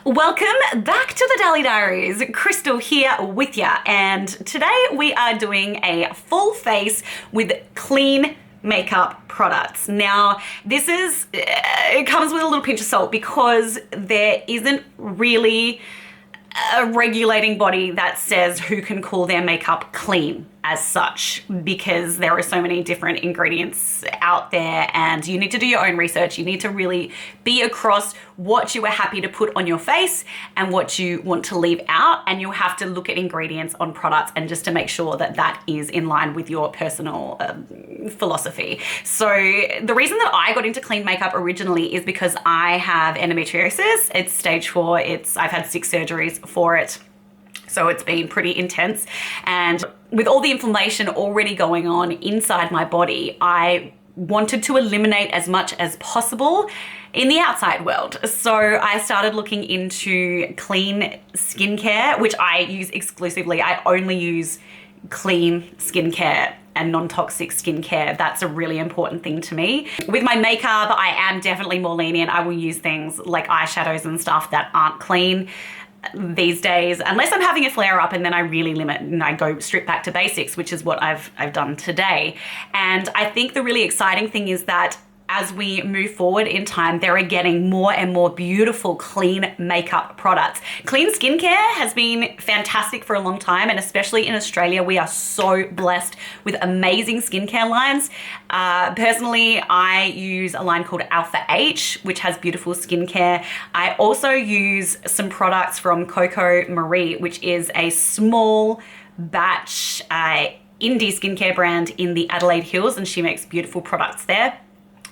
Welcome back to the Daily Diaries. Kristel here with ya, and today we are doing a full face with clean makeup products. Now, this is, it comes with a little pinch of salt because there isn't really a regulating body that says who can call their makeup clean as such, because there are so many different ingredients out there and you need to do your own research. You need to really be across what you are happy to put on your face and what you want to leave out, and you'll have to look at ingredients on products and just to make sure that that is in line with your personal philosophy. So the reason that I got into clean makeup originally is because I have endometriosis. It's stage 4. I've had 6 surgeries for it. So it's been pretty intense, and with all the inflammation already going on inside my body, I wanted to eliminate as much as possible in the outside world. So I started looking into clean skincare, which I use exclusively. I only use clean skincare and non-toxic skincare. That's a really important thing to me. With my makeup, I am definitely more lenient. I will use things like eyeshadows and stuff that aren't clean these days, unless I'm having a flare up, and then I really limit and I go straight back to basics, which is what I've done today. And I think the really exciting thing is that as we move forward in time, there are getting more and more beautiful clean makeup products. Clean skincare has been fantastic for a long time, and especially in Australia, we are so blessed with amazing skincare lines. Personally, I use a line called Alpha H, which has beautiful skincare. I also use some products from Coco Marie, which is a small batch indie skincare brand in the Adelaide Hills, and she makes beautiful products there.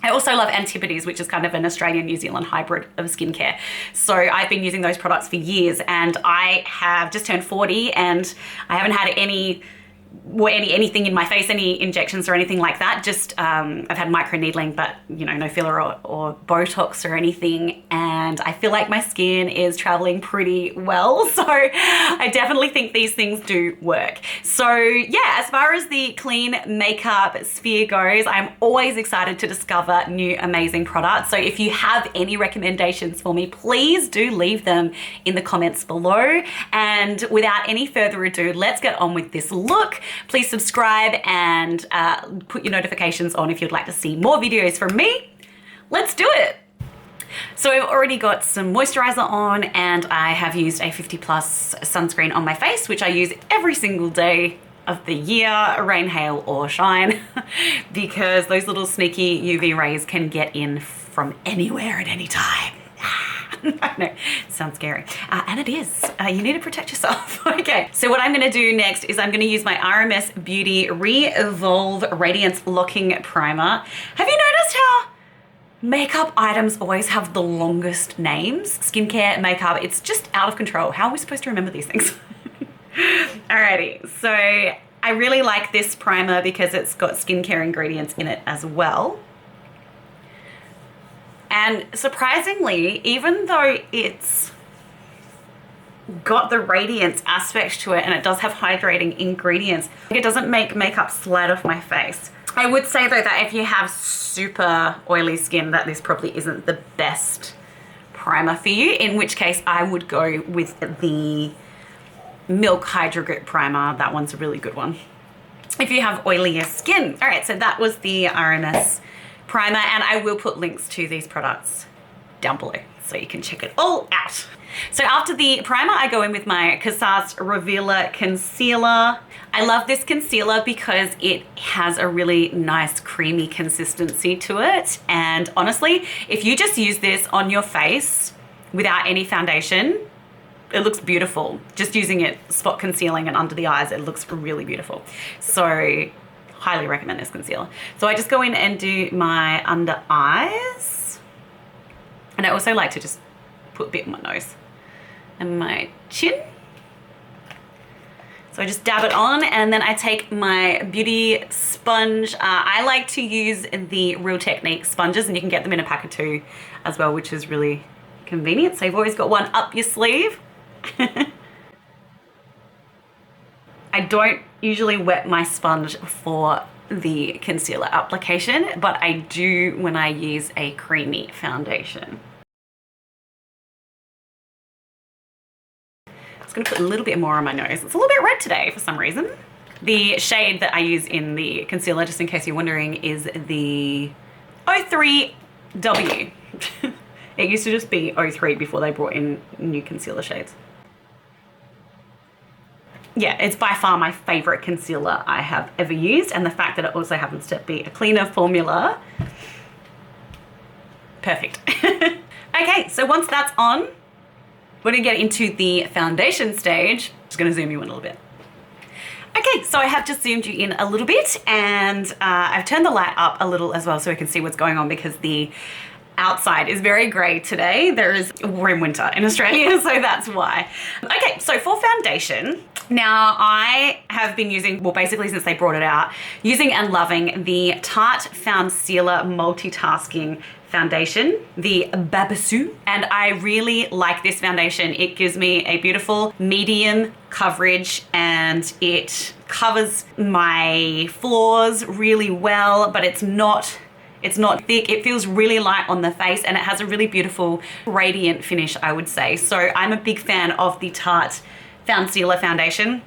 I also love Antipodes, which is kind of an Australian-New Zealand hybrid of skincare. So I've been using those products for years, and I have just turned 40 and I haven't had anything in my face, any injections or anything like that. Just I've had microneedling, but you know, no filler or Botox or anything. And I feel like my skin is traveling pretty well. So I definitely think these things do work. So yeah, as far as the clean makeup sphere goes, I'm always excited to discover new amazing products. So if you have any recommendations for me, please do leave them in the comments below. And without any further ado, let's get on with this look. Please subscribe and put your notifications on if you'd like to see more videos from me. Let's do it. So I've already got some moisturizer on, and I have used a 50+ sunscreen on my face, which I use every single day of the year, rain, hail, or shine, because those little sneaky UV rays can get in from anywhere at any time. I know, sounds scary. And it is. You need to protect yourself. Okay, so what I'm gonna do next is I'm gonna use my RMS Beauty Re-Evolve Radiance Locking Primer. Have you noticed how makeup items always have the longest names? Skincare, makeup, it's just out of control. How are we supposed to remember these things? Alrighty, so I really like this primer because it's got skincare ingredients in it as well. And surprisingly, even though it's got the radiance aspect to it and it does have hydrating ingredients, it doesn't make makeup slide off my face. I would say though that if you have super oily skin, that this probably isn't the best primer for you, in which case I would go with the Milk Hydro Grip Primer. That one's a really good one if you have oilier skin. All right, so that was the RMS primer, and I will put links to these products down below so you can check it all out. So after the primer, I go in with my Kissas Revealer Concealer. I love this concealer because it has a really nice creamy consistency to it, and honestly, if you just use this on your face without any foundation, it looks beautiful. Just using it spot concealing and under the eyes, it looks really beautiful. So highly recommend this concealer. So I just go in and do my under eyes. And I also like to just put a bit on my nose and my chin. So I just dab it on, and then I take my beauty sponge. I like to use the Real Technique sponges, and you can get them in a pack of 2 as well, which is really convenient. So you've always got one up your sleeve. I don't usually wet my sponge for the concealer application, but I do when I use a creamy foundation. just gonna put a little bit more on my nose. It's a little bit red today for some reason. The shade that I use in the concealer, just in case you're wondering, is the 03W. It used to just be 03 before they brought in new concealer shades. Yeah, it's by far my favorite concealer I have ever used, and the fact that it also happens to be a cleaner formula, perfect. Okay, so once that's on, we're gonna get into the foundation stage. Just gonna zoom you in a little bit. Okay, so I have just zoomed you in a little bit, and I've turned the light up a little as well so we can see what's going on, because the outside is very grey today. We're in winter in Australia, so that's why. Okay, so for foundation, now I have been using, well, basically since they brought it out, using and loving the Tarte Foundsealer Multitasking Foundation, the Babassu, and I really like this foundation. It gives me a beautiful medium coverage, and it covers my flaws really well, but it's not thick. It feels really light on the face, and it has a really beautiful radiant finish, I would say. So I'm a big fan of the Tarte Foundsealer foundation.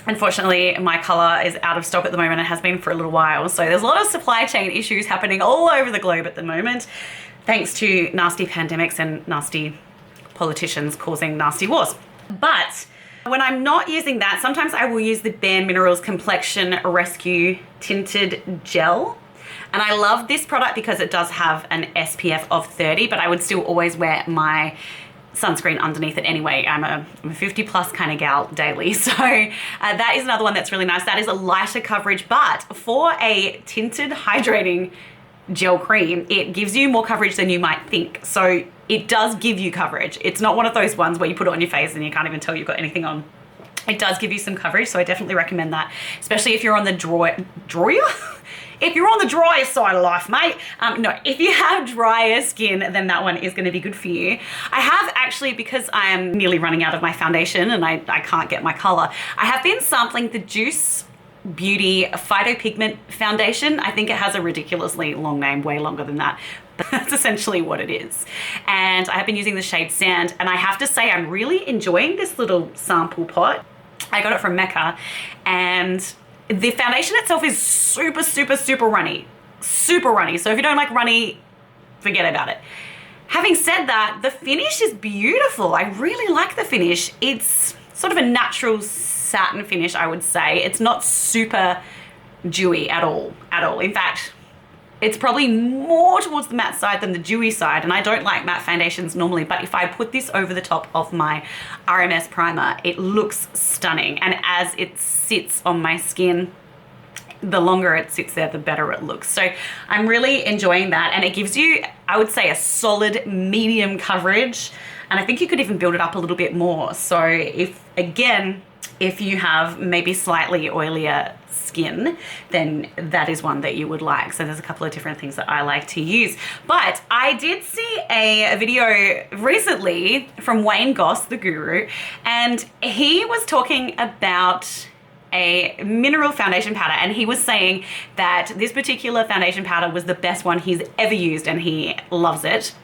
Unfortunately, my color is out of stock at the moment and has been for a little while. So there's a lot of supply chain issues happening all over the globe at the moment, thanks to nasty pandemics and nasty politicians causing nasty wars. But when I'm not using that, sometimes I will use the Bare Minerals Complexion Rescue Tinted Gel. And I love this product because it does have an SPF of 30, but I would still always wear my sunscreen underneath it anyway. I'm a 50 plus kind of gal daily. So that is another one that's really nice. That is a lighter coverage, but for a tinted hydrating gel cream, it gives you more coverage than you might think. So it does give you coverage. It's not one of those ones where you put it on your face and you can't even tell you've got anything on. It does give you some coverage, so I definitely recommend that, especially if you're on the if you're on the drier side of life, mate. No, if you have drier skin, then that one is gonna be good for you. I have actually, because I am nearly running out of my foundation and I can't get my color, I have been sampling the Juice Beauty Phytopigment Foundation. I think it has a ridiculously long name, way longer than that. But that's essentially what it is. And I have been using the shade Sand, and I have to say I'm really enjoying this little sample pot. I got it from Mecca, and the foundation itself is super, super, super runny. Super runny. So if you don't like runny, forget about it. Having said that, the finish is beautiful. I really like the finish. It's sort of a natural satin finish, I would say. It's not super dewy at all, In fact, it's probably more towards the matte side than the dewy side, and I don't like matte foundations normally, but if I put this over the top of my RMS primer, it looks stunning. And as it sits on my skin, the longer it sits there, the better it looks. So I'm really enjoying that, and it gives you, I would say, a solid medium coverage, and I think you could even build it up a little bit more. So if you have maybe slightly oilier skin, then that is one that you would like. So there's a couple of different things that I like to use. But I did see a video recently from Wayne Goss, the guru, and he was talking about a mineral foundation powder, and he was saying that this particular foundation powder was the best one he's ever used, and he loves it.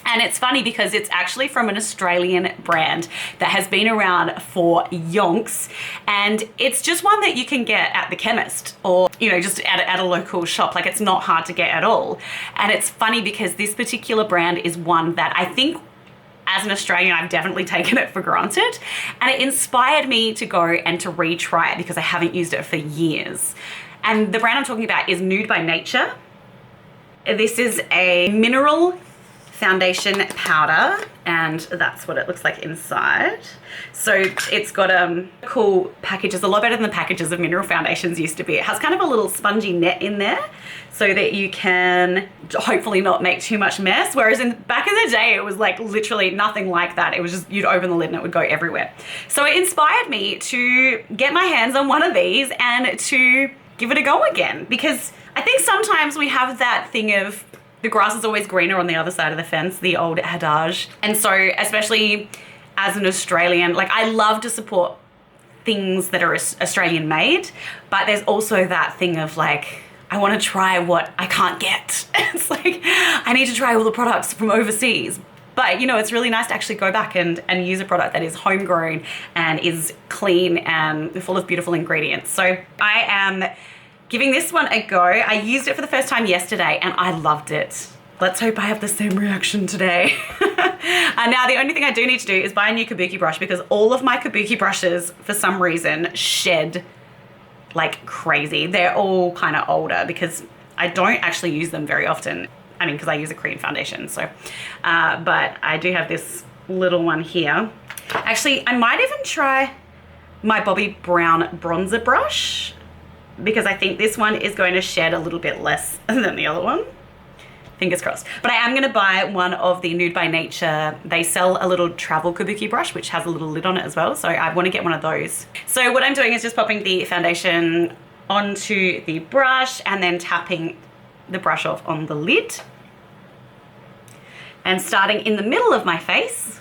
And it's funny because it's actually from an Australian brand that has been around for yonks, and it's just one that you can get at the chemist or, you know, just at a local shop. Like, it's not hard to get at all. And it's funny because this particular brand is one that I think, as an Australian, I've definitely taken it for granted, and it inspired me to go and to retry it because I haven't used it for years. And the brand I'm talking about is Nude by Nature. This is a mineral foundation powder, and that's what it looks like inside. So it's got cool packages, a lot better than the packages of mineral foundations used to be. It has kind of a little spongy net in there so that you can hopefully not make too much mess, whereas back in the day it was like literally nothing like that. It was just, you'd open the lid and it would go everywhere. So it inspired me to get my hands on one of these and to give it a go again, because I think sometimes we have that thing of the grass is always greener on the other side of the fence, the old adage. And so, especially as an Australian, like, I love to support things that are Australian made, but there's also that thing of like, I want to try what I can't get. It's like, I need to try all the products from overseas, But you know, it's really nice to actually go back and use a product that is homegrown and is clean and full of beautiful ingredients. So I am giving this one a go. I used it for the first time yesterday and I loved it. Let's hope I have the same reaction today. And now the only thing I do need to do is buy a new kabuki brush, because all of my kabuki brushes for some reason shed like crazy. They're all kind of older because I don't actually use them very often. I mean, because I use a cream foundation, so. But I do have this little one here. Actually, I might even try my Bobbi Brown bronzer brush, because I think this one is going to shed a little bit less than the other one. Fingers crossed. But I am going to buy one of the Nude by Nature. They sell a little travel kabuki brush, which has a little lid on it as well. So I want to get one of those. So what I'm doing is just popping the foundation onto the brush and then tapping the brush off on the lid. And starting in the middle of my face.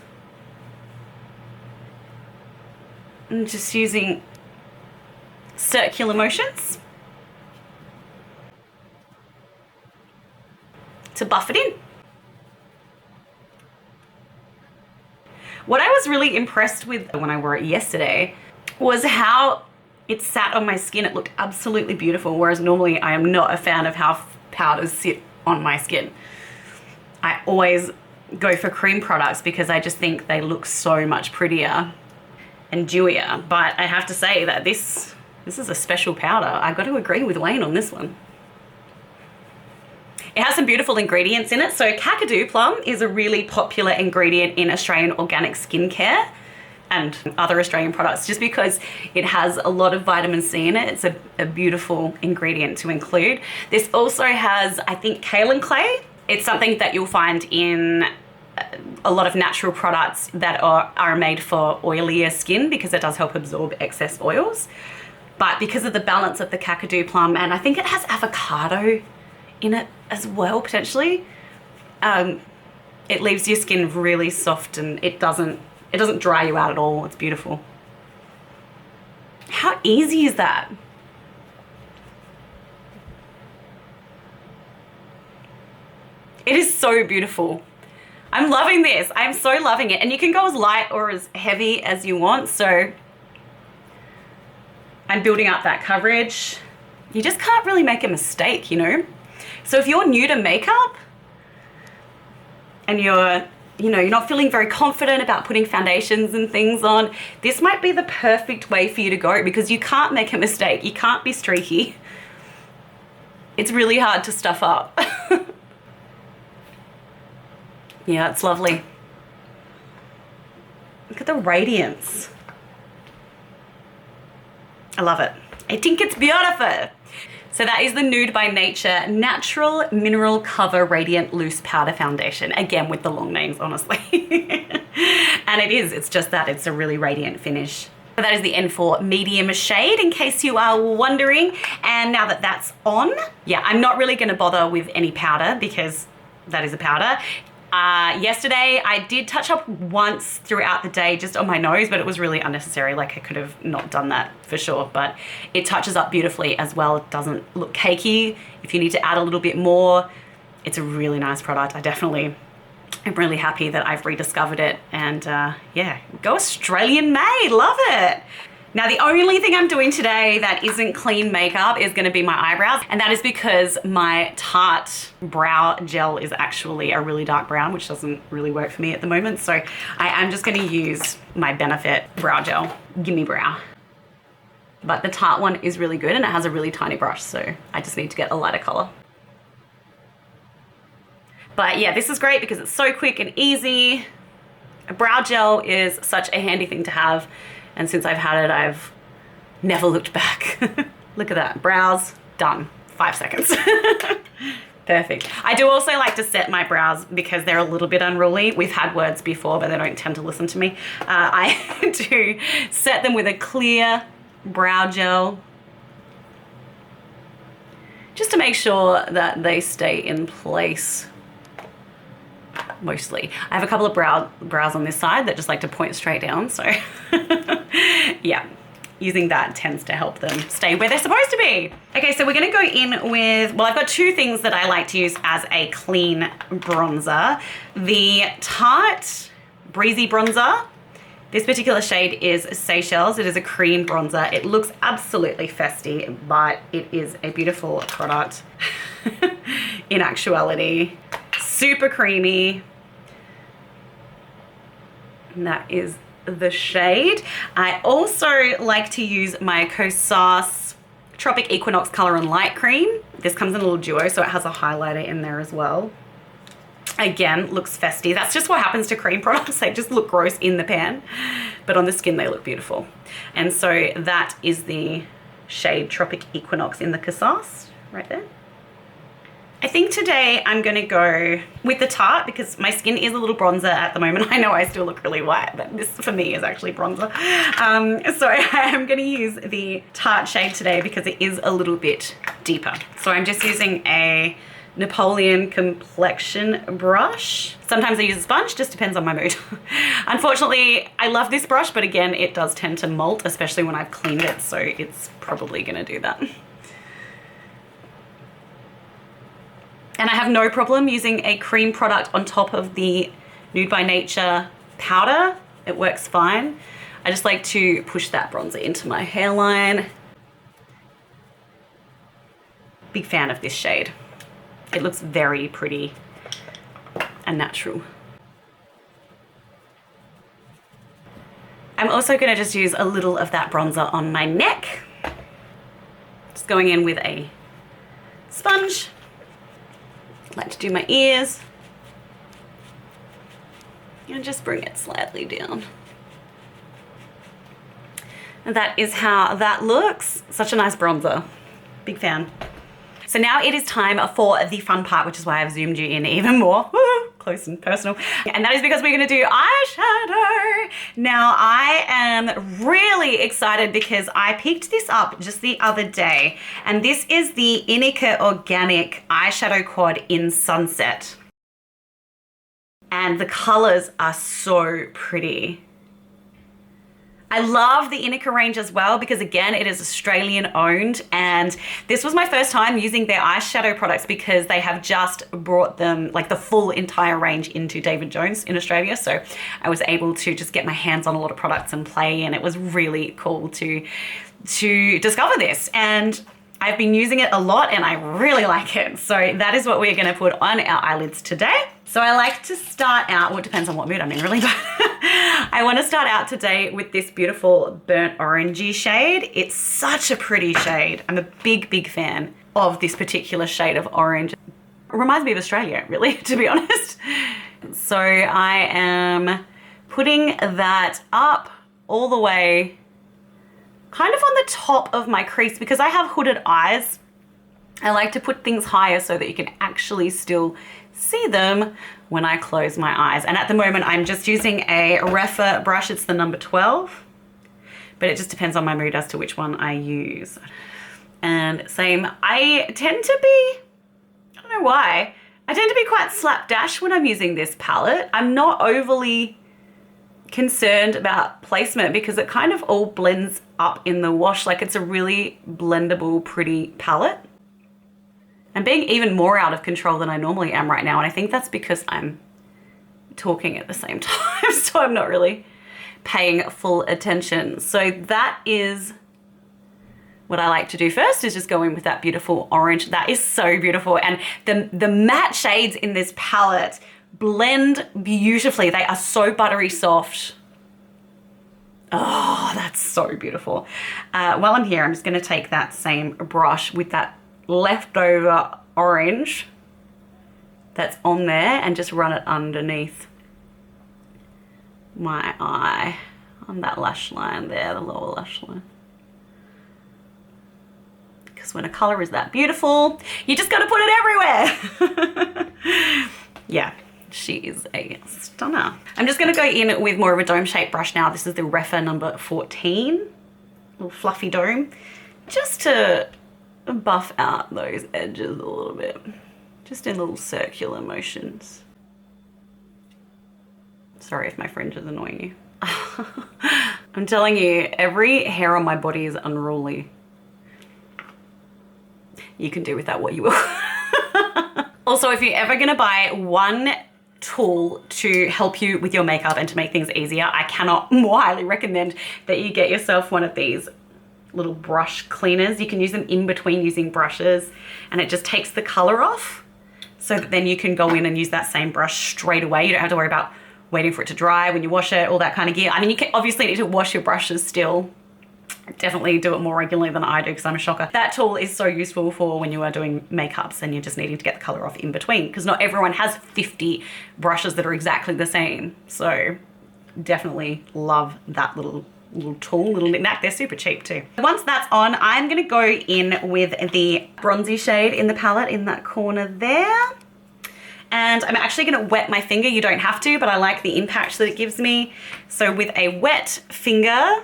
And just using circular motions to buff it in. What I was really impressed with when I wore it yesterday was how it sat on my skin. It looked absolutely beautiful, whereas normally I am not a fan of how powders sit on my skin. I always go for cream products because I just think they look so much prettier and dewier. But I have to say that this is a special powder. I've got to agree with Wayne on this one. It has some beautiful ingredients in it. So Kakadu plum is a really popular ingredient in Australian organic skincare and other Australian products, just because it has a lot of vitamin C in it. It's a beautiful ingredient to include. This also has, I think, kaolin clay. It's something that you'll find in a lot of natural products that are made for oilier skin, because it does help absorb excess oils. But because of the balance of the Kakadu plum, and I think it has avocado in it as well, potentially, it leaves your skin really soft, and it doesn't dry you out at all. It's beautiful. How easy is that? It is so beautiful. I'm loving this. I'm so loving it. And you can go as light or as heavy as you want. So I'm building up that coverage. You just can't really make a mistake, you know? So if you're new to makeup and you're not feeling very confident about putting foundations and things on, this might be the perfect way for you to go, because you can't make a mistake. You can't be streaky. It's really hard to stuff up. Yeah, it's lovely. Look at the radiance. I love it. I think it's beautiful. So that is the Nude by Nature Natural Mineral Cover Radiant Loose Powder Foundation. Again, with the long names, honestly. And it's just that. It's a really radiant finish. So that is the N4 medium shade, in case you are wondering. And now that that's on, yeah, I'm not really going to bother with any powder, because that is a powder. Yesterday I did touch up once throughout the day just on my nose, but it was really unnecessary. Like, I could have not done that for sure, but it touches up beautifully as well. It doesn't look cakey. If you need to add a little bit more, it's a really nice product. I'm really happy that I've rediscovered it, and yeah, go Australian made, love it. Now, the only thing I'm doing today that isn't clean makeup is going to be my eyebrows, and that is because my Tarte brow gel is actually a really dark brown, which doesn't really work for me at the moment. So I am just going to use my Benefit brow gel, Gimme Brow. But the Tarte one is really good, and it has a really tiny brush, so I just need to get a lighter color. But yeah, this is great because it's so quick and easy. A brow gel is such a handy thing to have. And since I've had it, I've never looked back. Look at that, brows, done, 5 seconds. Perfect. I do also like to set my brows because they're a little bit unruly. We've had words before, but they don't tend to listen to me. I do set them with a clear brow gel, just to make sure that they stay in place. Mostly. I have a couple of brows on this side that just like to point straight down, so yeah. using that tends to help them stay where they're supposed to be. Okay, so we're gonna go in with, well, I've got two things that I like to use as a clean bronzer. The Tarte Breezy bronzer. This particular shade is Seychelles. It is a cream bronzer. It looks absolutely festy, but it is a beautiful product in actuality. Super creamy. And that is the shade. I also like to use my Kosas Tropic Equinox Color and Light Cream. This comes in a little duo, so it has a highlighter in there as well. Again, looks festy. That's just what happens to cream products. They just look gross in the pan, but on the skin they look beautiful. And so that is the shade Tropic Equinox in the Kosas right there. I think today I'm gonna go with the Tarte because my skin is a little bronzer at the moment. I know I still look really white, but this for me is actually bronzer. So I'm gonna use the Tarte shade today because it is a little bit deeper. So I'm just using a Napoleon complexion brush. Sometimes I use a sponge, just depends on my mood. Unfortunately, I love this brush, but again, it does tend to molt, especially when I've cleaned it, so it's probably gonna do that. And I have no problem using a cream product on top of the Nude by Nature powder. It works fine. I just like to push that bronzer into my hairline. Big fan of this shade. It looks very pretty and natural. I'm also gonna just use a little of that bronzer on my neck. Just going in with a sponge. I like to do my ears and just bring it slightly down. And that is how that looks. Such a nice bronzer. Big fan. So now it is time for the fun part, which is why I've zoomed you in even more. Woo, close and personal. And that is because we're gonna do eyeshadow. Now I am really excited because I picked this up just the other day, and this is the Inika Organic Eyeshadow Quad in Sunset. And the colors are so pretty. I love the Inika range as well because again, it is Australian owned, and this was my first time using their eyeshadow products because they have just brought them, like the full entire range, into David Jones in Australia. So I was able to just get my hands on a lot of products and play, and it was really cool to discover this. And I've been using it a lot and I really like it. So that is what we're gonna put on our eyelids today. So I like to start out, well, it depends on what mood I'm in really, but I wanna start out today with this beautiful burnt orangey shade. It's such a pretty shade. I'm a big, big fan of this particular shade of orange. It reminds me of Australia, really, to be honest. So I am putting that up all the way kind of on the top of my crease because I have hooded eyes. I like to put things higher so that you can actually still see them when I close my eyes. And at the moment, I'm just using a Refa brush. It's the number 12, but it just depends on my mood as to which one I use. And same, I tend to be, I don't know why, I tend to be quite slapdash when I'm using this palette. I'm not overly concerned about placement because it kind of all blends up in the wash. Like it's a really blendable, pretty palette. I'm being even more out of control than I normally am right now, and I think that's because I'm talking at the same time, so I'm not really paying full attention. So that is what I like to do first, is just go in with that beautiful orange. That is so beautiful, and the matte shades in this palette blend beautifully. They are so buttery soft. Oh, that's so beautiful. While I'm here, I'm just gonna take that same brush with that leftover orange that's on there and just run it underneath my eye on that lash line there, the lower lash line. Because when a color is that beautiful, you just gotta put it everywhere. Yeah. She is a stunner. I'm just gonna go in with more of a dome shaped brush now. This is the Refa number 14, little fluffy dome, just to buff out those edges a little bit, just in little circular motions. Sorry if my fringe is annoying you. I'm telling you, every hair on my body is unruly. You can do with that what you will. Also, if you're ever gonna buy one tool to help you with your makeup and to make things easier, I cannot more highly recommend that you get yourself one of these little brush cleaners. You can use them in between using brushes, and it just takes the color off so that then you can go in and use that same brush straight away. You don't have to worry about waiting for it to dry when you wash it, all that kind of gear. I mean, you can obviously need to wash your brushes still. Definitely do it more regularly than I do because I'm a shocker. That tool is so useful for when you are doing makeups and you're just needing to get the color off in between, because not everyone has 50 brushes that are exactly the same. So definitely love that little tool, little knick-knack. They're super cheap too. Once that's on, I'm gonna go in with the bronzy shade in the palette in that corner there. And I'm actually gonna wet my finger. You don't have to, but I like the impact that it gives me. So with a wet finger,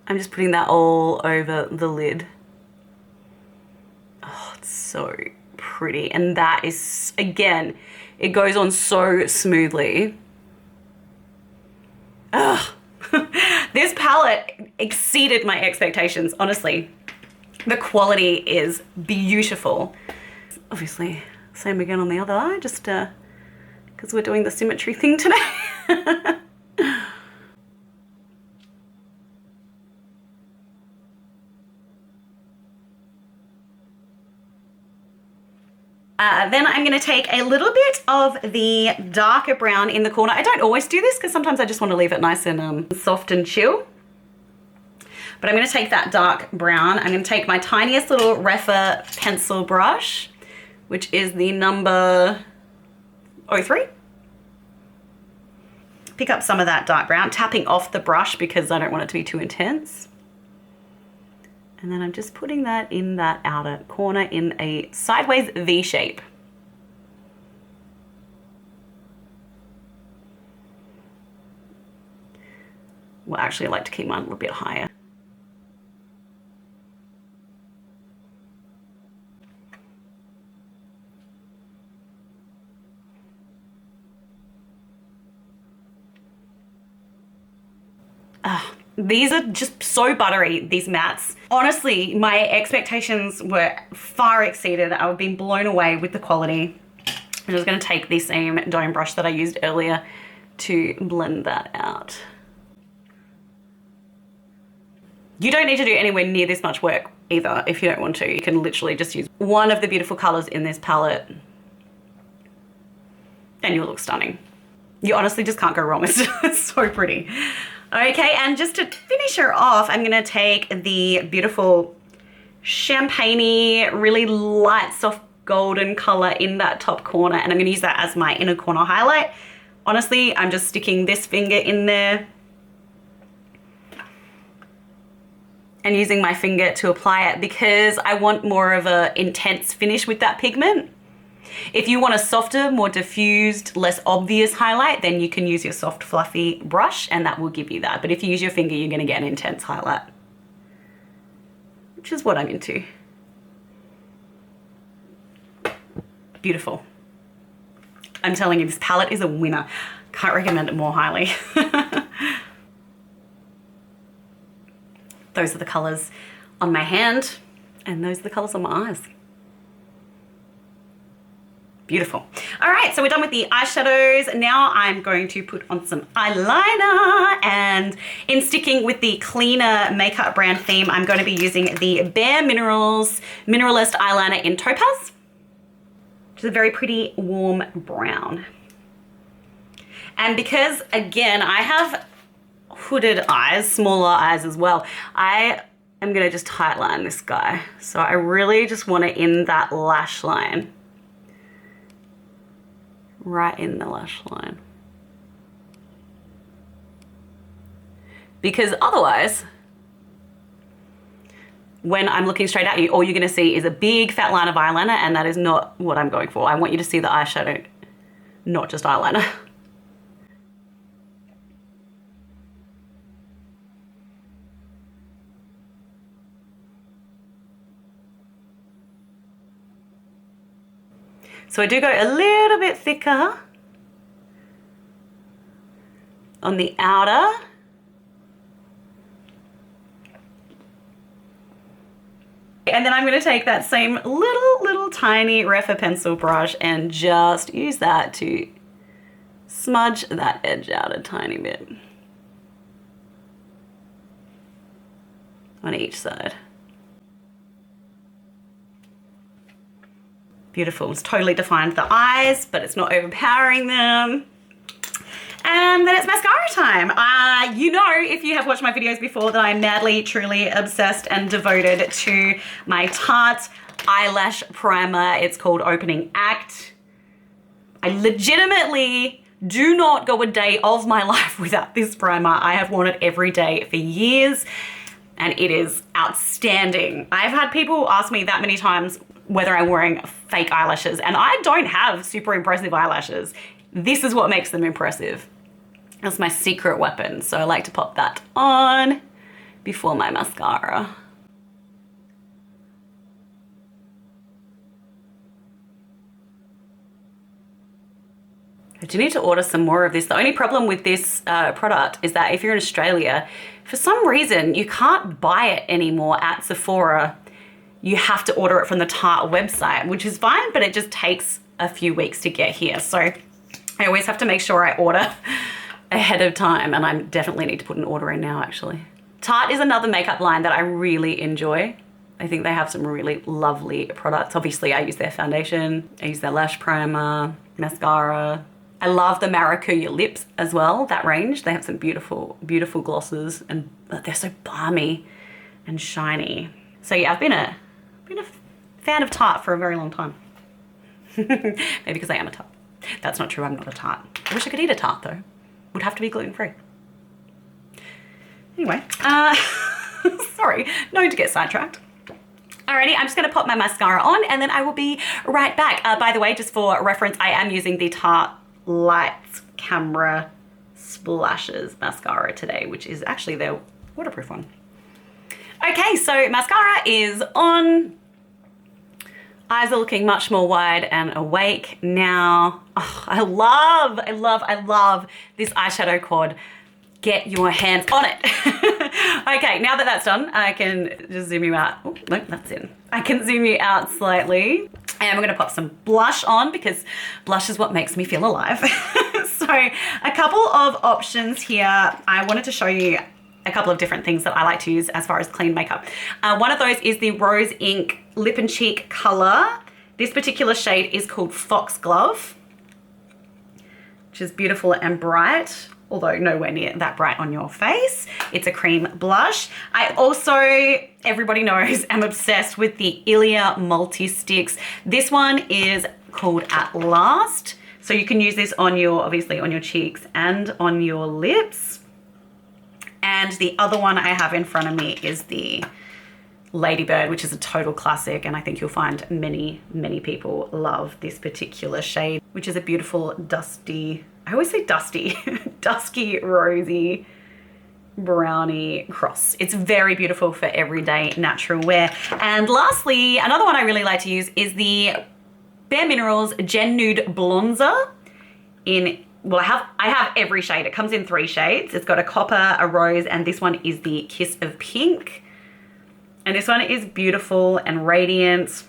I'm just putting that all over the lid. Oh, it's so pretty. And that is, again, it goes on so smoothly. Ugh. This palette exceeded my expectations, honestly. The quality is beautiful. Obviously, same again on the other eye, just because we're doing the symmetry thing today. Then I'm gonna take a little bit of the darker brown in the corner. I don't always do this because sometimes I just want to leave it nice and soft and chill. But I'm gonna take that dark brown. I'm gonna take my tiniest little Refa pencil brush, which is the number 03. Pick up some of that dark brown, tapping off the brush because I don't want it to be too intense. And then I'm just putting that in that outer corner in a sideways V shape. Well, actually, I like to keep mine a little bit higher. These are just so buttery, these mattes. Honestly, my expectations were far exceeded. I've been blown away with the quality. I'm just gonna take the same dome brush that I used earlier to blend that out. You don't need to do anywhere near this much work either if you don't want to. You can literally just use one of the beautiful colors in this palette and you'll look stunning. You honestly just can't go wrong. It's so pretty. Okay, and just to finish her off, I'm gonna take the beautiful champagne-y, really light, soft golden color in that top corner, and I'm gonna use that as my inner corner highlight. Honestly, I'm just sticking this finger in there and using my finger to apply it because I want more of an intense finish with that pigment. If you want a softer, more diffused, less obvious highlight, then you can use your soft, fluffy brush and that will give you that. But if you use your finger, you're gonna get an intense highlight, which is what I'm into. Beautiful. I'm telling you, this palette is a winner. Can't recommend it more highly. Those are the colors on my hand and those are the colors on my eyes. Beautiful. All right, so we're done with the eyeshadows. Now I'm going to put on some eyeliner, and in sticking with the cleaner makeup brand theme, I'm going to be using the Bare Minerals Mineralist eyeliner in Topaz, which is a very pretty warm brown. And because, again, I have hooded eyes, smaller eyes as well, I am going to just tightline this guy. So I really just want to in that lash line. Right in the lash line. Because otherwise, when I'm looking straight at you, all you're gonna see is a big fat line of eyeliner, and that is not what I'm going for. I want you to see the eyeshadow, not just eyeliner. So I do go a little bit thicker on the outer. And then I'm going to take that same little tiny Refa pencil brush and just use that to smudge that edge out a tiny bit on each side. Beautiful. It's totally defined the eyes, but it's not overpowering them. And then it's mascara time. You know, if you have watched my videos before, that I'm madly, truly obsessed and devoted to my Tarte Eyelash Primer. It's called Opening Act. I legitimately do not go a day of my life without this primer. I have worn it every day for years, and it is outstanding. I've had people ask me that many times whether I'm wearing fake eyelashes, and I don't have super impressive eyelashes. This is what makes them impressive. That's my secret weapon. So I like to pop that on before my mascara. I do need to order some more of this. The only problem with this product is that if you're in Australia, for some reason, you can't buy it anymore at Sephora. You have to order it from the Tarte website, which is fine, but it just takes a few weeks to get here. So I always have to make sure I order ahead of time, and I definitely need to put an order in now, actually. Tarte is another makeup line that I really enjoy. I think they have some really lovely products. Obviously, I use their foundation, I use their lash primer, mascara. I love the Maracuja lips as well, that range. They have some beautiful, beautiful glosses, and they're so balmy and shiny. So yeah, I've been a fan of Tarte for a very long time. Maybe because I am a Tarte. That's not true, I'm not a Tarte. I wish I could eat a Tarte though. Would have to be gluten-free. Anyway, sorry, no need to get sidetracked. Alrighty, I'm just gonna pop my mascara on and then I will be right back. By the way, just for reference, I am using the Tarte Lights Camera Splashes mascara today, which is actually their waterproof one. Okay, so mascara is on. Eyes are looking much more wide and awake now. Oh, I love this eyeshadow quad. Get your hands on it. Okay, now that that's done, I can just zoom you out. Oh, no, that's in. I can zoom you out slightly. And we're gonna pop some blush on because blush is what makes me feel alive. So a couple of options here. I wanted to show you a couple of different things that I like to use as far as clean makeup. One of those is the Rose Ink Lip and Cheek color. This particular shade is called Foxglove, which is beautiful and bright, although nowhere near that bright on your face. It's a cream blush. I also, everybody knows, am obsessed with the Ilia Multi-Sticks. This one is called At Last. So you can use this on your, obviously on your cheeks and on your lips. And the other one I have in front of me is the Ladybird, which is a total classic, and I think you'll find many, many people love this particular shade, which is a beautiful dusty, I always say dusty, dusky, rosy, brownie cross. It's very beautiful for everyday natural wear. And lastly, another one I really like to use is the Bare Minerals Gen Nude Bronzer in, well, I have every shade. It comes in 3 shades. It's got a copper, a rose, and this one is the Kiss of Pink. And this one is beautiful and radiant.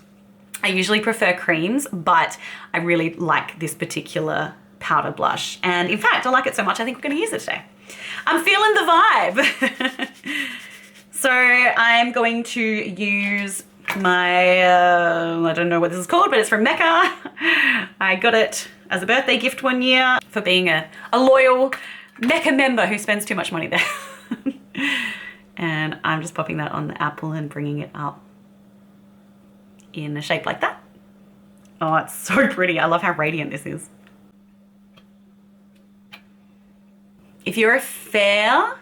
I usually prefer creams, but I really like this particular powder blush. And in fact, I like it so much, I think we're gonna use it today. I'm feeling the vibe. So I'm going to use my, I don't know what this is called, but it's from Mecca. I got it as a birthday gift one year for being a loyal Mecca member who spends too much money there. And I'm just popping that on the apple and bringing it up in a shape like that. Oh, it's so pretty. I love how radiant this is. If you're a fair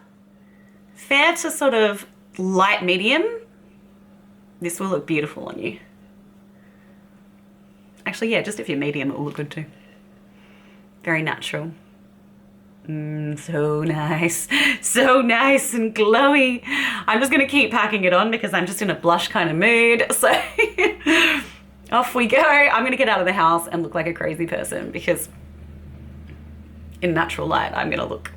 to sort of light medium, this will look beautiful on you. Actually, yeah, just if you're medium, it will look good too. Very natural. So nice. So nice and glowy. I'm just gonna keep packing it on because I'm just in a blush kind of mood. So Off we go. I'm gonna get out of the house and look like a crazy person because in natural light, I'm gonna look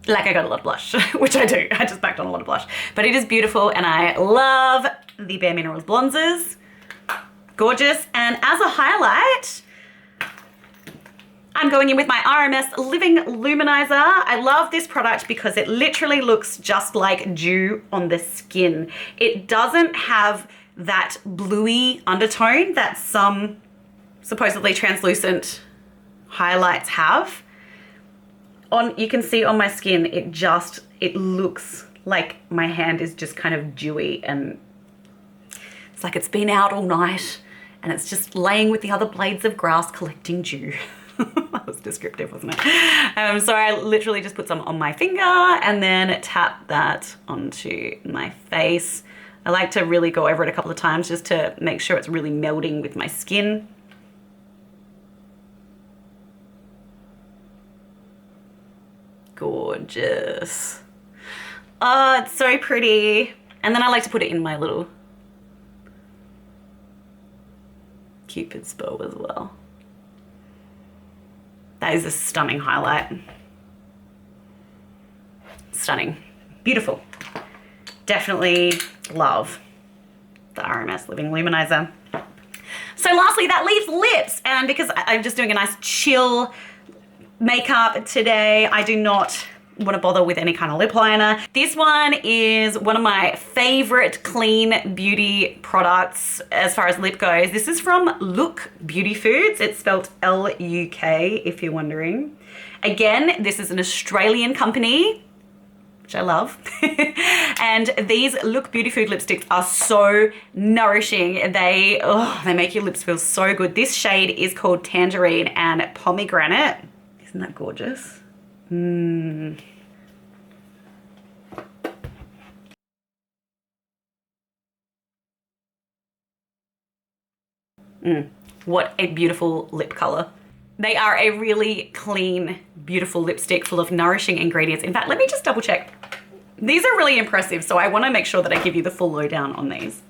like I got a lot of blush, which I do. I just packed on a lot of blush, but it is beautiful and I love the Bare Minerals bronzers. Gorgeous. And as a highlight, I'm going in with my RMS Living Luminizer. I love this product because it literally looks just like dew on the skin. It doesn't have that bluey undertone that some supposedly translucent highlights have. You can see on my skin, it looks like my hand is just kind of dewy and it's like it's been out all night and it's just laying with the other blades of grass collecting dew. That was descriptive, wasn't it? So I literally just put some on my finger and then tap that onto my face. I like to really go over it a couple of times just to make sure it's really melding with my skin. Gorgeous. Oh, it's so pretty. And then I like to put it in my little Cupid's bow as well. That is a stunning highlight. Stunning. Beautiful. Definitely love the RMS Living Luminizer. So lastly, that leaves lips. And because I'm just doing a nice chill makeup today, I do not want to bother with any kind of lip liner. This one is one of my favorite clean beauty products as far as lip goes. This is from Look Beauty Foods. It's spelled L-U-K if you're wondering. Again, this is an Australian company, which I love. And these Look Beauty Food lipsticks are so nourishing. They make your lips feel so good. This shade is called Tangerine and Pomegranate. Isn't that gorgeous? What a beautiful lip color. They are a really clean, beautiful lipstick full of nourishing ingredients. In fact, let me just double check. These are really impressive, so I want to make sure that I give you the full lowdown on these.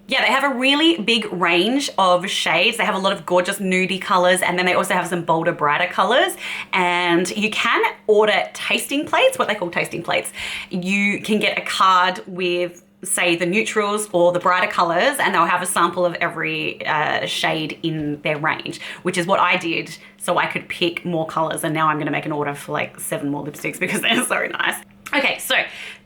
Yeah, they have a really big range of shades. They have a lot of gorgeous nudie colors, and then they also have some bolder, brighter colors. And you can order tasting plates, what they call tasting plates. You can get a card with, say, the neutrals or the brighter colors, and they'll have a sample of every shade in their range, which is what I did so I could pick more colors. And now I'm gonna make an order for like 7 more lipsticks because they're so nice. Okay, so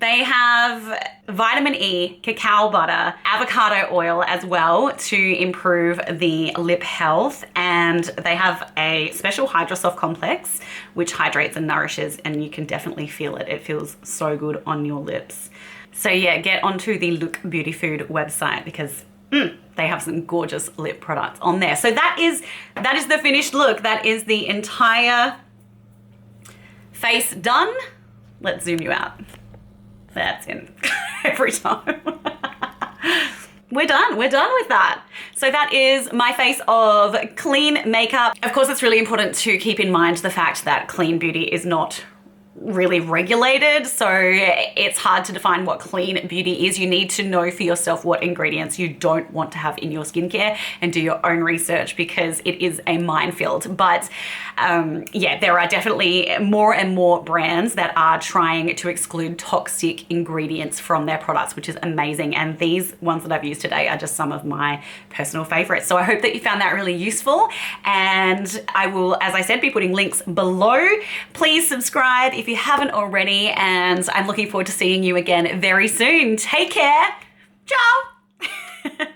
they have vitamin E, cacao butter, avocado oil as well to improve the lip health. And they have a special Hydrosoft complex, which hydrates and nourishes, and you can definitely feel it. It feels so good on your lips. So yeah, get onto the Look Beauty Food website because they have some gorgeous lip products on there. So that is the finished look. That is the entire face done. Let's zoom you out. That's in every time. We're done with that. So that is my face of clean makeup. Of course, it's really important to keep in mind the fact that clean beauty is not really regulated, so it's hard to define what clean beauty is. You need to know for yourself what ingredients you don't want to have in your skincare and do your own research because it is a minefield. But yeah, there are definitely more and more brands that are trying to exclude toxic ingredients from their products, which is amazing. And these ones that I've used today are just some of my personal favorites. So I hope that you found that really useful, and I will, as I said, be putting links below. Please subscribe if you haven't already, and I'm looking forward to seeing you again very soon. Take care. Ciao.